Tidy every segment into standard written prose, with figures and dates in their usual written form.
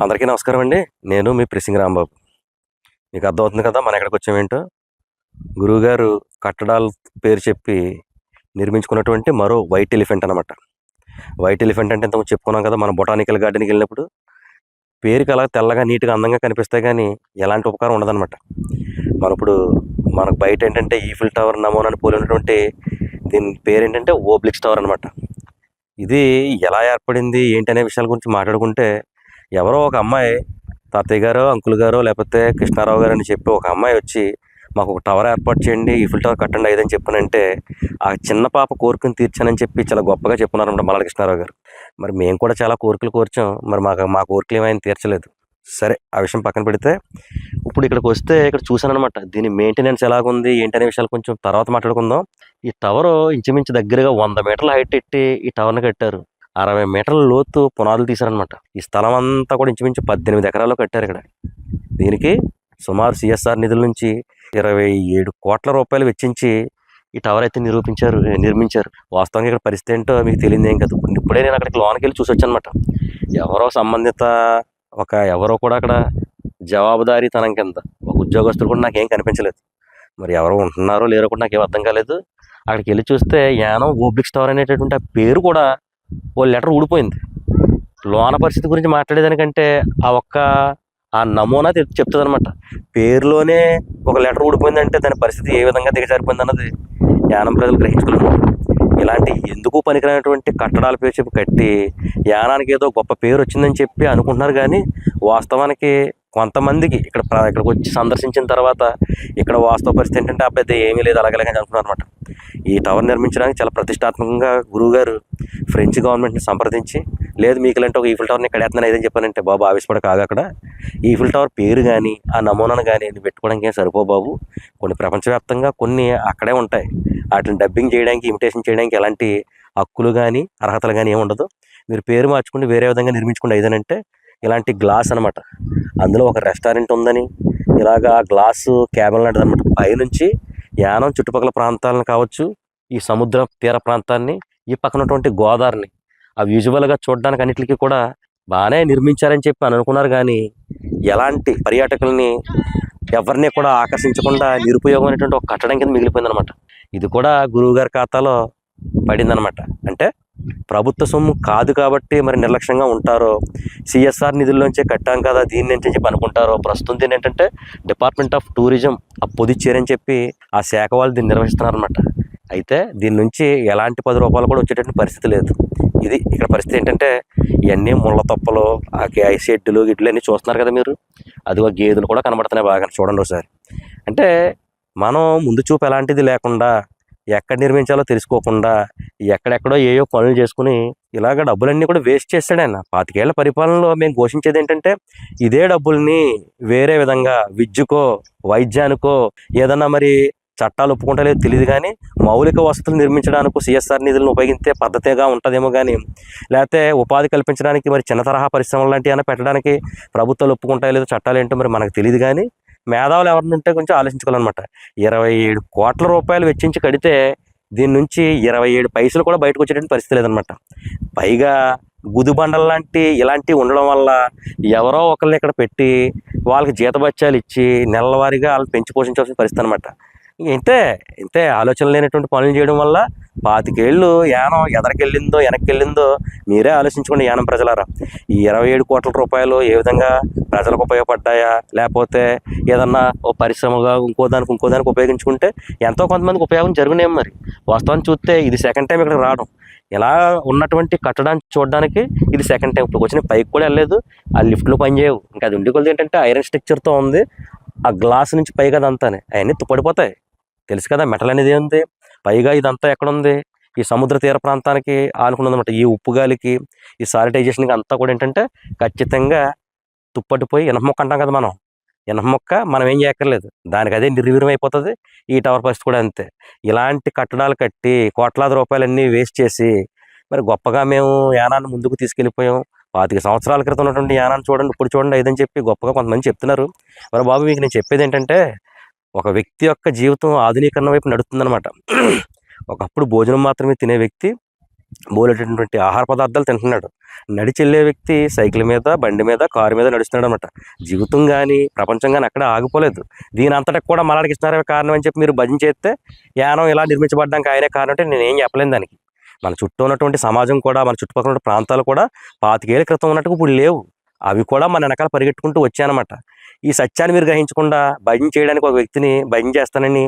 అందరికీ నమస్కారం అండి. నేను మీ ప్రెసింగ్ రాంబాబు. మీకు అర్థమవుతుంది కదా మనం ఎక్కడికి వచ్చామేంటో. గురువుగారు కట్టడాల పేరు చెప్పి నిర్మించుకున్నటువంటి మరో వైట్ ఎలిఫెంట్ అనమాట. వైట్ ఎలిఫెంట్ అంటే ఇంతకుముందు చెప్పుకున్నాం కదా మనం బొటానికల్ గార్డెన్కి వెళ్ళినప్పుడు. పేరుకి అలా తెల్లగా నీట్గా అందంగా కనిపిస్తాయి కానీ ఎలాంటి ఉపకారం ఉండదన్నమాట. మనకు బయట ఏంటంటే ఈఫిల్ టవర్ నమూనాని పోలినటువంటి దీని పేరు ఏంటంటే ఓబ్లిక్స్ టవర్ అనమాట. ఇది ఎలా ఏర్పడింది ఏంటి అనే విషయాల గురించి మాట్లాడుకుంటే, ఎవరో ఒక అమ్మాయి తాతయ్య గారో అంకుల్ గారో లేకపోతే కృష్ణారావు గారు అని చెప్పి ఒక అమ్మాయి వచ్చి మాకు ఒక టవర్ ఏర్పాటు చేయండి, ఈఫిల్ టవర్ కట్టండి అయ్యేదని చెప్పానంటే, ఆ చిన్న పాప కోరికను తీర్చానని చెప్పి చాలా గొప్పగా చెప్పున్నారన్నమాట మల్లాడి కృష్ణారావు గారు. మరి మేము కూడా చాలా కోరికలు కోర్చాం, మరి మా కోరికలు ఏమైనా తీర్చలేదు. సరే, ఆ విషయం పక్కన పెడితే ఇప్పుడు ఇక్కడికి వస్తే ఇక్కడ చూశానమాట దీని మెయింటెనెన్స్ ఎలాగుంది ఏంటనే విషయాలు కొంచెం తర్వాత మాట్లాడుకుందాం. ఈ టవరు ఇంచుమించు దగ్గరగా 100 మీటర్ల హైట్ ఎట్టి ఈ టవర్ని కట్టారు. 60 మీటర్ల లోతు పునాదులు తీశారనమాట. ఈ స్థలం అంతా కూడా ఇంచుమించు 18 ఎకరాల్లో కట్టారు ఇక్కడ. దీనికి సుమారు సిఎస్ఆర్ నిధుల నుంచి 27 కోట్ల రూపాయలు వెచ్చించి ఈ టవర్ అయితే నిర్మించారు. వాస్తవంగా ఇక్కడ పరిస్థితి ఏంటో మీకు తెలియదు ఏం కదా. ఇప్పుడే నేను అక్కడికి లోనికి వెళ్ళి చూసి వచ్చానమాట. ఎవరో కూడా అక్కడ జవాబుదారీతనం కింద ఒక ఉద్యోగస్తులు కూడా నాకేం కనిపించలేదు. మరి ఎవరో ఉంటున్నారో లేరో కూడా నాకేం అర్థం కాలేదు. అక్కడికి వెళ్ళి చూస్తే యానం ఓబ్లిక్స్ టవర్ అనేటటువంటి ఆ పేరు కూడా ఓ లెటర్ ఊడిపోయింది. లోన పరిస్థితి గురించి మాట్లాడేదానికంటే ఆ నమూనా చెప్తుంది అనమాట. పేరులోనే ఒక లెటర్ ఊడిపోయిందంటే దాని పరిస్థితి ఏ విధంగా దిగజారిపోయింది అన్నది యానం ప్రజలు గ్రహించుకోలేదు. ఇలాంటి ఎందుకు పనికిరానటువంటి కట్టడాల పేరు చెప్పి కట్టి యానానికి ఏదో గొప్ప పేరు వచ్చిందని చెప్పి అనుకుంటున్నారు. కానీ వాస్తవానికి కొంతమందికి ఇక్కడికి వచ్చి సందర్శించిన తర్వాత ఇక్కడ వాస్తవ పరిస్థితి ఏంటంటే అబ్బాయి ఏమీ లేదు అలాగలాగా అనుకున్నారు అనమాట. ఈ టవర్ నిర్మించడానికి చాలా ప్రతిష్టాత్మకంగా గురువుగారు ఫ్రెంచ్ గవర్నమెంట్ని సంప్రదించి, లేదు మీకు ఇలాంటి ఒక ఈఫిల్ టవర్ని ఇక్కడ ఎత్తున్నాను ఏదని చెప్పానంటే, బాబు ఆవేశపడ కాగా అక్కడ ఈఫిల్ టవర్ పేరు కానీ ఆ నమూనాను కానీ పెట్టుకోవడానికి ఏం సరిపో బాబు, కొన్ని ప్రపంచవ్యాప్తంగా కొన్ని అక్కడే ఉంటాయి. వాటిని డబ్బింగ్ చేయడానికి ఇమిటేషన్ చేయడానికి ఎలాంటి హక్కులు కానీ అర్హతలు కానీ ఏమి ఉండదు. మీరు పేరు మార్చుకుని వేరే విధంగా నిర్మించుకోండి ఏదనంటే, ఇలాంటి గ్లాస్ అనమాట. అందులో ఒక రెస్టారెంట్ ఉందని ఇలాగా గ్లాసు క్యాబిన్ లాంటిది అనమాట. పైనుంచి యానం చుట్టుపక్కల ప్రాంతాలను కావచ్చు, ఈ సముద్ర తీర ప్రాంతాన్ని, ఈ పక్కన ఉన్నటువంటి గోదావరిని ఆ విజువల్గా చూడడానికి అన్నిటికీ కూడా బాగానే నిర్మించారని చెప్పి అనుకున్నారు. కానీ ఎలాంటి పర్యాటకుల్ని ఎవరిని కూడా ఆకర్షించకుండా నిరుపయోగమైనటువంటి ఒక కట్టడం కింద మిగిలిపోయిందనమాట. ఇది కూడా గురువుగారి ఖాతాలో పడిందనమాట. అంటే ప్రభుత్వ సొమ్ము కాదు కాబట్టి మరి నిర్లక్ష్యంగా ఉంటారో, సిఎస్ఆర్ నిధుల్లోంచే కట్టాం కదా దీన్ని అని చెప్పి అనుకుంటారో. ప్రస్తుతం దీన్ని ఏంటంటే డిపార్ట్మెంట్ ఆఫ్ టూరిజం పుదుచ్చేరి అని చెప్పి ఆ శాఖ వాళ్ళు దీన్ని నిర్వహిస్తున్నారనమాట. అయితే దీని నుంచి ఎలాంటి 10 రూపాయలు కూడా వచ్చేటటువంటి పరిస్థితి లేదు. ఇది ఇక్కడ పరిస్థితి ఏంటంటే, ఇవన్నీ ముళ్ళ తొప్పలు, షెడ్డులు గిడ్లు అన్నీ చూస్తున్నారు కదా మీరు. అదిగో గేదెలు కూడా కనబడుతున్నాయి బాగా, చూడండి ఒకసారి. అంటే మనం ముందు చూపు ఎలాంటిది లేకుండా, ఎక్కడ నిర్మించాలో తెలుసుకోకుండా ఎక్కడెక్కడో ఏయో పనులు చేసుకుని ఇలాగ డబ్బులన్నీ కూడా వేస్ట్ చేస్తాడు ఆయన. 25 ఏళ్ల పరిపాలనలో మేము ఘోషించేది ఏంటంటే, ఇదే డబ్బుల్ని వేరే విధంగా విద్యకో వైద్యానికో ఏదన్నా మరి చట్టాలు ఒప్పుకుంటలేదు తెలియదు కానీ మౌలిక వసతులు నిర్మించడానికి సిఎస్ఆర్ నిధులను ఉపయోగిస్తే పద్ధతిగా ఉంటుందేమో. కానీ లేకపోతే ఉపాధి కల్పించడానికి మరి చిన్న తరహా పరిశ్రమలు లాంటివి అయినా పెట్టడానికి ప్రభుత్వాలు ఒప్పుకుంటాయో లేదో చట్టాలు ఏంటో మరి మనకు తెలియదు. కానీ మేధావులు ఎవరిని ఉంటే కొంచెం ఆలోచించుకోవాలన్నమాట. 27 కోట్ల రూపాయలు వెచ్చించి కడితే దీని నుంచి 27 పైసలు కూడా బయటకు వచ్చేటువంటి పరిస్థితి లేదనమాట. పైగా గుదిబండలు లాంటి ఇలాంటివి ఉండడం వల్ల ఎవరో ఒకరిని ఇక్కడ పెట్టి వాళ్ళకి జీతభత్యాలు ఇచ్చి నెలవారీగా వాళ్ళని పెంచి పోషించాల్సిన పరిస్థితి అనమాట. ఇంతే ఆలోచన లేనటువంటి పనులు చేయడం వల్ల 25 ఏళ్ళు యానం ఎదరికెళ్ళిందో వెనక్కెళ్ళిందో మీరే ఆలోచించుకోండి యానం ప్రజలారా. ఈ 27 కోట్ల రూపాయలు ఏ విధంగా ప్రజలకు ఉపయోగపడ్డాయా, లేకపోతే ఏదన్నా ఓ పరిశ్రమగా ఇంకో దానికి ఉపయోగించుకుంటే ఎంతో కొంతమందికి ఉపయోగం జరుగునేమో. మరి వాస్తవాన్ని చూస్తే ఇది సెకండ్ టైం ఇక్కడ రావడం. ఇలా ఉన్నటువంటి కట్టడాన్ని చూడడానికి ఇది సెకండ్ టైం. ఇప్పుడు వచ్చిన పైకి కూడా వెళ్ళలేదు, ఆ లిఫ్ట్లో పనిచేయవు. ఇంకా అది ఉండి కొద్ది ఏంటంటే ఐరన్ స్ట్రక్చర్తో ఉంది. ఆ గ్లాస్ నుంచి పైగా అదంతానే అవన్నీ పడిపోతాయి. తెలుసు కదా మెటల్ అనేది ఏముంది. పైగా ఇదంతా ఎక్కడుంది, ఈ సముద్ర తీర ప్రాంతానికి ఆనుకున్నదన్నమాట. ఈ ఉప్పు గాలికి ఈ సానిటైజేషన్కి అంతా కూడా ఏంటంటే ఖచ్చితంగా తుప్పటిపోయి ఇనప మొక్క అంటాం కదా మనం. ఇనప మొక్క మనం ఏం చేయక్కర్లేదు, దానికి అదే నిర్వీర్యం అయిపోతుంది. ఈ టవర్ పరిస్థితి కూడా అంతే. ఇలాంటి కట్టడాలు కట్టి కోట్లాది రూపాయలన్నీ వేస్ట్ చేసి మరి గొప్పగా మేము యానాన్ని ముందుకు తీసుకెళ్ళిపోయాం. 25 సంవత్సరాల క్రితం ఉన్నటువంటి యానాన్ని చూడండి, ఇప్పుడు చూడండి ఇదని చెప్పి గొప్పగా కొంతమంది చెప్తున్నారు. మరి బాబు మీకు నేను చెప్పేది ఏంటంటే, ఒక వ్యక్తి యొక్క జీవితం ఆధునీకరణ వైపు నడుస్తుందన్నమాట. ఒకప్పుడు భోజనం మాత్రమే తినే వ్యక్తి బోలెటటువంటి ఆహార పదార్థాలు తింటున్నాడు. నడిచి వెళ్ళే వ్యక్తి సైకిల్ మీద, బండి మీద, కారు మీద నడుస్తున్నాడు అనమాట. జీవితం కానీ ప్రపంచం కానీ అక్కడ ఆగిపోలేదు. దీని అంతటికి కూడా మలాడికి ఇస్తున్నారే కారణం అని చెప్పి మీరు భజన చేస్తే యానం ఇలా నిర్మించబడడానికి ఆయనే కారణం అంటే నేనేం చెప్పలేను దానికి. మన చుట్టూ ఉన్నటువంటి సమాజం కూడా, మన చుట్టుపక్కల ఉన్న ప్రాంతాలు కూడా 25 ఏళ్ల క్రితం ఉన్నట్టుగా ఇప్పుడు లేవు. అవి కూడా మన వెనకాల పరిగెట్టుకుంటూ వచ్చాయన్నమాట. ఈ సత్యాన్ని మీరు గ్రహించకుండా భజన చేయడానికి ఒక వ్యక్తిని భజన చేస్తానని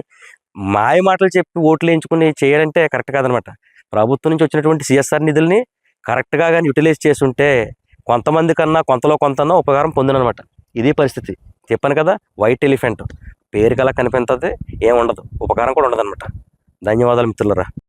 మాయ మాటలు చెప్పి ఓట్లు వేయించుకుని చేయాలంటే కరెక్ట్ కాదనమాట. ప్రభుత్వం నుంచి వచ్చినటువంటి సిఎస్ఆర్ నిధుల్ని కరెక్ట్గా కానీ యూటిలైజ్ చేస్తుంటే కొంతమంది కన్నా కొంతలో కొంతన్నా ఉపకారం పొందినమాట. ఇదే పరిస్థితి. చెప్పాను కదా, వైట్ ఎలిఫెంట్ పేరుకి అలా కనిపించదు, ఏముండదు, ఉపకారం కూడా ఉండదన్నమాట. ధన్యవాదాలు మిత్రులరా.